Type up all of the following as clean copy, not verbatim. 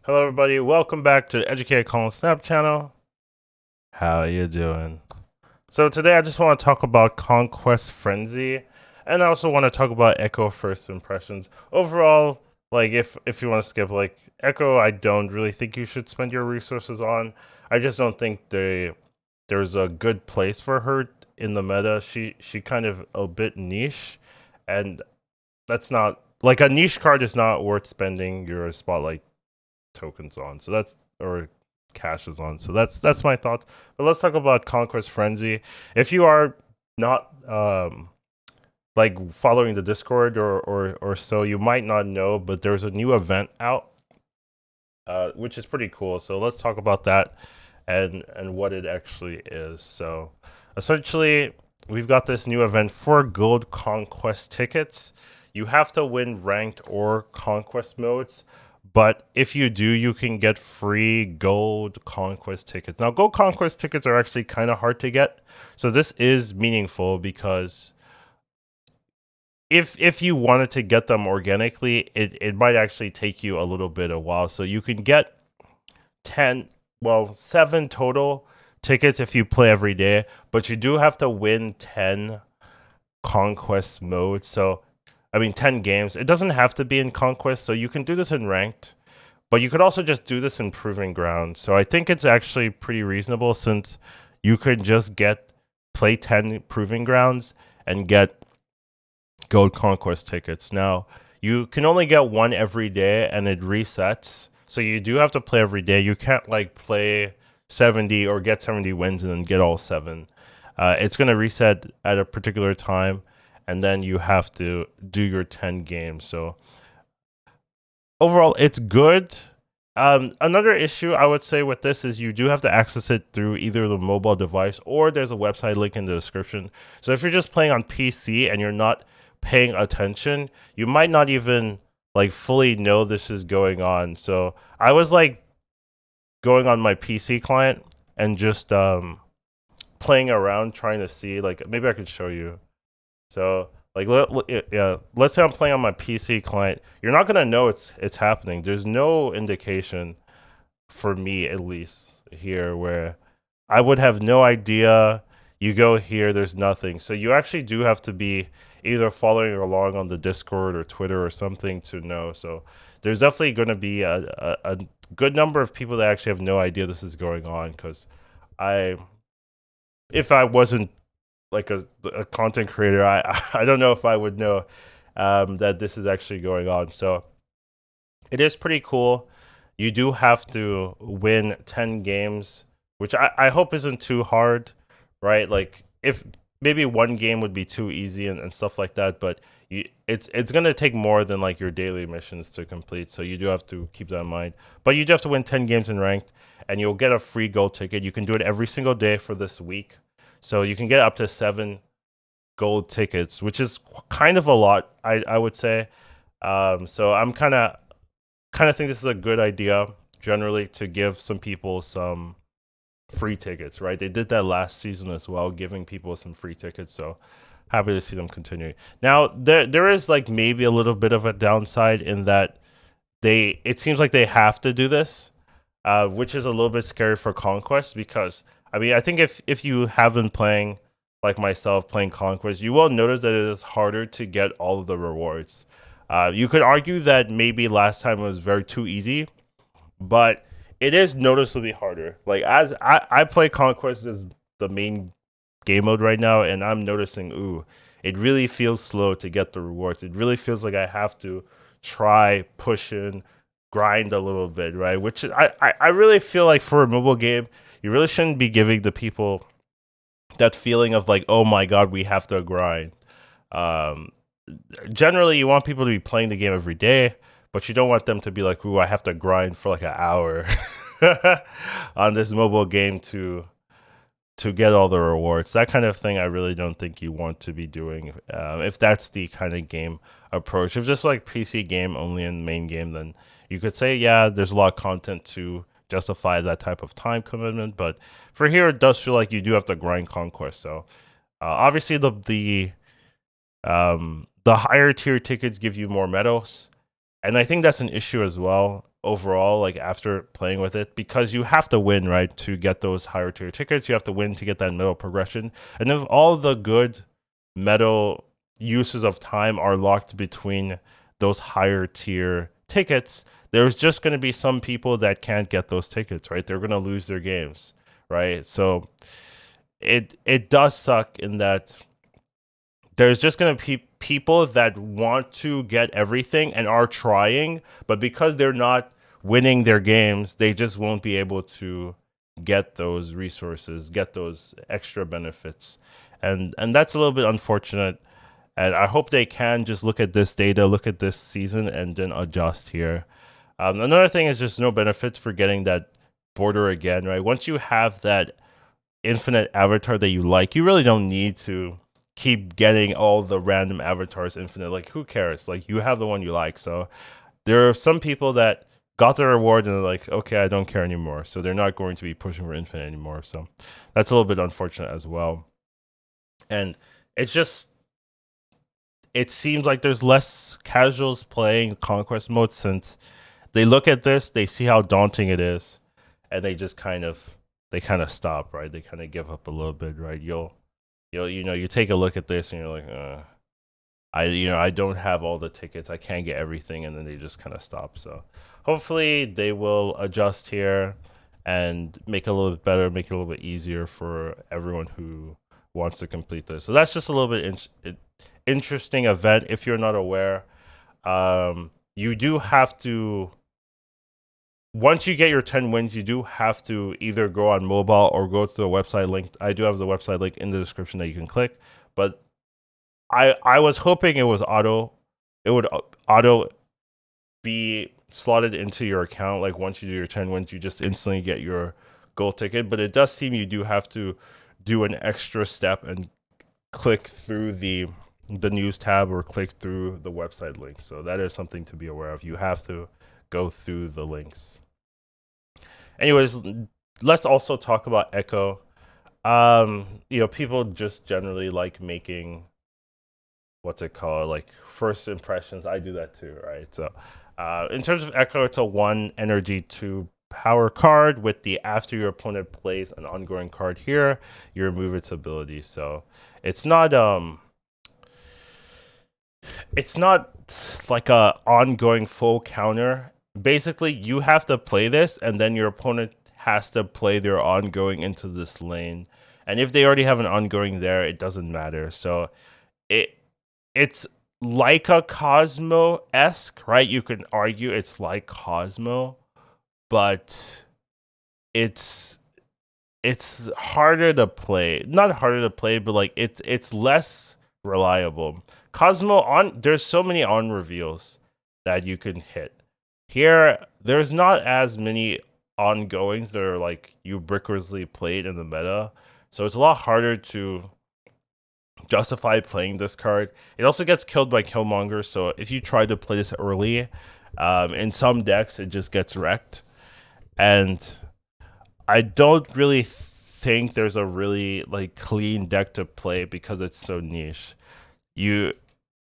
Hello, everybody. Welcome back to Educated Colin Snap channel. How you doing? So today, I just want to talk about Conquest Frenzy, and I also want to talk about Echo First Impressions. Overall, like if you want to skip like Echo, I don't really think you should spend your resources on. I just don't think there's a good place for her in the meta. She kind of a bit niche, and that's not like a niche card is not worth spending your spotlight tokens on. So that's or caches on. So that's my thoughts. But let's talk about Conquest Frenzy. If you are not like following the Discord or so, you might not know, but there's a new event out, which is pretty cool. So let's talk about that and what it actually is. So essentially, we've got this new event for gold conquest tickets. You have to win ranked or conquest modes, but if you do, you can get free gold conquest tickets. Now, gold conquest tickets are actually kind of hard to get, so this is meaningful because if you wanted to get them organically, it might actually take you a little bit a while. So you can get 10, well, 7 total tickets if you play every day, but you do have to win 10 conquest modes. So, I mean, 10 games. It doesn't have to be in conquest, so you can do this in ranked, but you could also just do this in proving ground. So I think it's actually pretty reasonable since you could just play 10 proving grounds and get gold conquest tickets. Now, you can only get one every day and it resets. So you do have to play every day. You can't like play 70 or get 70 wins and then get all 7. It's going to reset at a particular time and then you have to do your 10 games. So overall, it's good. Another issue I would say with this is you do have to access it through either the mobile device or there's a website link in the description. So if you're just playing on PC and you're not paying attention, you might not even like fully know this is going on. So I was like going on my PC client and just playing around trying to see like maybe I could show you. So like yeah, let's say I'm playing on my PC client. You're not gonna know it's happening. There's no indication for me at least here where I would have no idea. You go here, there's nothing. So you actually do have to be either following along on the Discord or Twitter or something to know. So there's definitely going to be a good number of people that actually have no idea this is going on because I, if I wasn't like a content creator, I don't know if I would know that this is actually going on. So it is pretty cool. You do have to win 10 games, which I hope isn't too hard, right? Like if maybe one game would be too easy and stuff like that, but it's gonna take more than like your daily missions to complete. So you do have to keep that in mind. But you do have to win 10 games in ranked, and you'll get a free gold ticket. You can do it every single day for this week, so you can get up to 7 gold tickets, which is kind of a lot, I would say. So I'm kind of think this is a good idea generally to give some people some free tickets, right? They did that last season as well, giving people some free tickets. So happy to see them continue. Now there is like maybe a little bit of a downside in that it seems like they have to do this, which is a little bit scary for Conquest because I mean I think if you have been playing like myself playing Conquest, you will notice that it is harder to get all of the rewards. You could argue that maybe last time was very too easy, but it is noticeably harder. Like as I play Conquest as the main game mode right now, and I'm noticing, ooh, it really feels slow to get the rewards. It really feels like I have to try, push in, grind a little bit, right? Which I really feel like for a mobile game, you really shouldn't be giving the people that feeling of like, oh my god, we have to grind. Um, Generally you want people to be playing the game every day, but you don't want them to be like, "Ooh, I have to grind for like an hour on this mobile game to get all the rewards." That kind of thing, I really don't think you want to be doing. If that's the kind of game approach, if just like PC game only in main game, then you could say, yeah, there's a lot of content to justify that type of time commitment. But for here, it does feel like you do have to grind conquest. So obviously the higher tier tickets give you more medals, and I think that's an issue as well. overall, like after playing with it, because you have to win, right, to get those higher tier tickets. You have to win to get that medal progression. And if all the good medal uses of time are locked between those higher tier tickets, there's just going to be some people that can't get those tickets, right? They're going to lose their games, right? So it does suck in that there's just going to be people that want to get everything and are trying, but because they're not winning their games, they just won't be able to get those resources, get those extra benefits. And that's a little bit unfortunate. And I hope they can just look at this data, look at this season, and then adjust here. Another thing is just no benefits for getting that border again, right? Once you have that infinite avatar that you like, you really don't need to keep getting all the random avatars infinite. Like, who cares? Like, you have the one you like. So there are some people that got the reward and they're like, okay, I don't care anymore. So they're not going to be pushing for infinite anymore. So that's a little bit unfortunate as well. And it's just, it seems like there's less casuals playing Conquest Mode since they look at this, they see how daunting it is, and they just kind of stop, right? They kind of give up a little bit, right? You take a look at this and you're like, I don't have all the tickets, I can't get everything, and then they just kind of stop. So hopefully they will adjust here and make it a little bit better, make it a little bit easier for everyone who wants to complete this. So that's just a little bit interesting event. If you're not aware, you do have to, once you get your 10 wins, you do have to either go on mobile or go to the website link. I do have the website link in the description that you can click, but I was hoping it would auto be slotted into your account. Like, once you do your 10 wins, you just instantly get your gold ticket, but it does seem you do have to do an extra step and click through the news tab or click through the website link. So that is something to be aware of. You have to go through the links. Anyways, let's also talk about Echo. People just generally like making, what's it called, like first impressions. I do that too, right? So in terms of Echo, it's a 1 energy 2 power card with the after your opponent plays an ongoing card here, you remove its ability. So it's not like a ongoing full counter. Basically, you have to play this, and then your opponent has to play their ongoing into this lane. And if they already have an ongoing there, it doesn't matter. So it's like a Cosmo-esque, right? You can argue it's like Cosmo, but it's harder to play. Not harder to play, but like it's less reliable. Cosmo, there's so many on reveals that you can hit. Here, there's not as many ongoings that are like ubiquitously played in the meta, so it's a lot harder to justify playing this card. It also gets killed by Killmonger, so if you try to play this early, in some decks it just gets wrecked. And I don't really think there's a really like clean deck to play because it's so niche.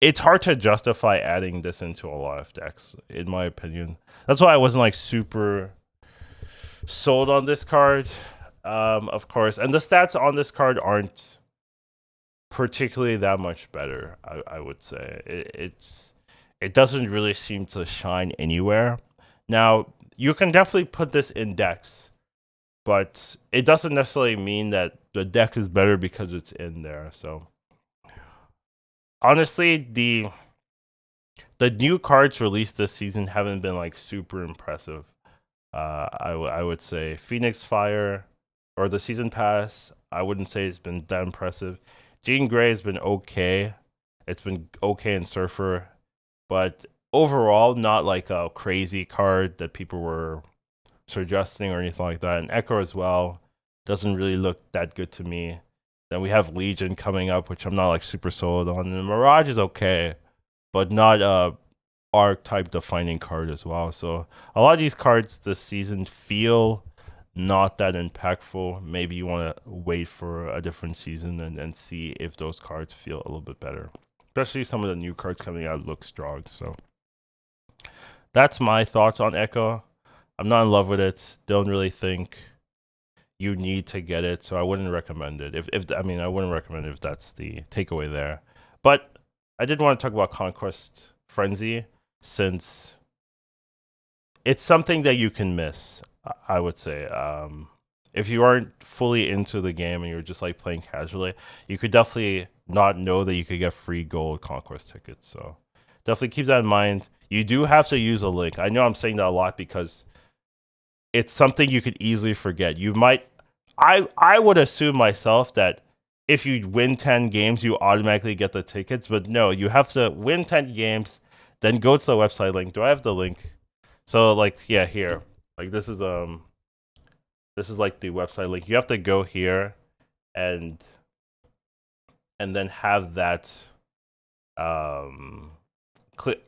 It's hard to justify adding this into a lot of decks, in my opinion. That's why I wasn't like super sold on this card, of course. And the stats on this card aren't particularly that much better, I would say. It doesn't really seem to shine anywhere. Now, you can definitely put this in decks, but it doesn't necessarily mean that the deck is better because it's in there. So honestly, the new cards released this season haven't been like super impressive. I would say Phoenix Fire or the season pass, I wouldn't say it's been that impressive. Jean Grey has been okay. It's been okay in Surfer, but overall not like a crazy card that people were suggesting or anything like that. And Echo as well doesn't really look that good to me. Then we have Legion coming up, which I'm not like super sold on. And Mirage is okay, but not a archetype defining card as well. So a lot of these cards this season feel not that impactful. Maybe you want to wait for a different season and see if those cards feel a little bit better. Especially some of the new cards coming out look strong. So That's my thoughts on Echo. I'm not in love with it. Don't really think you need to get it, so I wouldn't recommend it. If I mean, I wouldn't recommend it if that's the takeaway there. But I did want to talk about Conquest Frenzy since it's something that you can miss. I would say, if you aren't fully into the game and you're just like playing casually, you could definitely not know that you could get free gold Conquest tickets. So definitely keep that in mind. You do have to use a link. I know I'm saying that a lot because it's something you could easily forget. You might, I would assume myself that if you win 10 games, you automatically get the tickets, but no, you have to win 10 games, then go to the website link. Do I have the link? So like, yeah, here. Like this is like the website link. You have to go here and then have that click,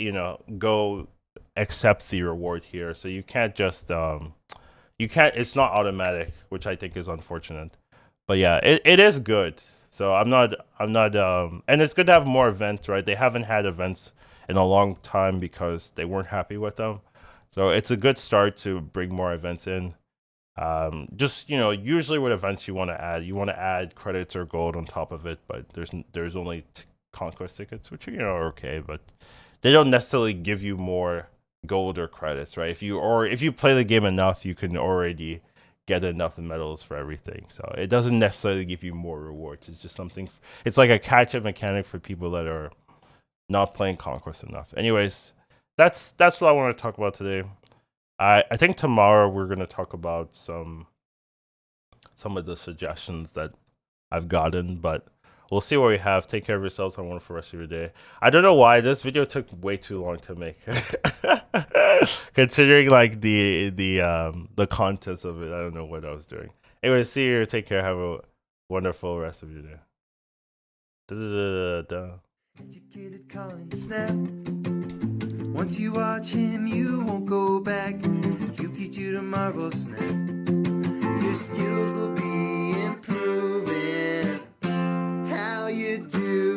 go accept the reward here. So you can't just you can't, it's not automatic, which I think is unfortunate. But yeah, it is good. So I'm not and it's good to have more events, right? They haven't had events in a long time because they weren't happy with them. So it's a good start to bring more events in. Just usually with events you want to add credits or gold on top of it, but there's only conquest tickets, which are okay, but they don't necessarily give you more gold or credits, right? If you play the game enough, you can already get enough medals for everything. So it doesn't necessarily give you more rewards. It's just something. It's like a catch-up mechanic for people that are not playing Conquest enough. Anyways, that's what I want to talk about today. I think tomorrow we're gonna talk about some of the suggestions that I've gotten, but we'll see what we have. Take care of yourselves. Have a wonderful rest of your day. I don't know why this video took way too long to make, considering like the contents of it. I don't know what I was doing. Anyway, see you. Take care. Have a wonderful rest of your day. Da-da-da-da-da. Educated Colin Snap. Once you watch him, you won't go back. He'll teach you to marvel snap. Your skills will be improving. How you do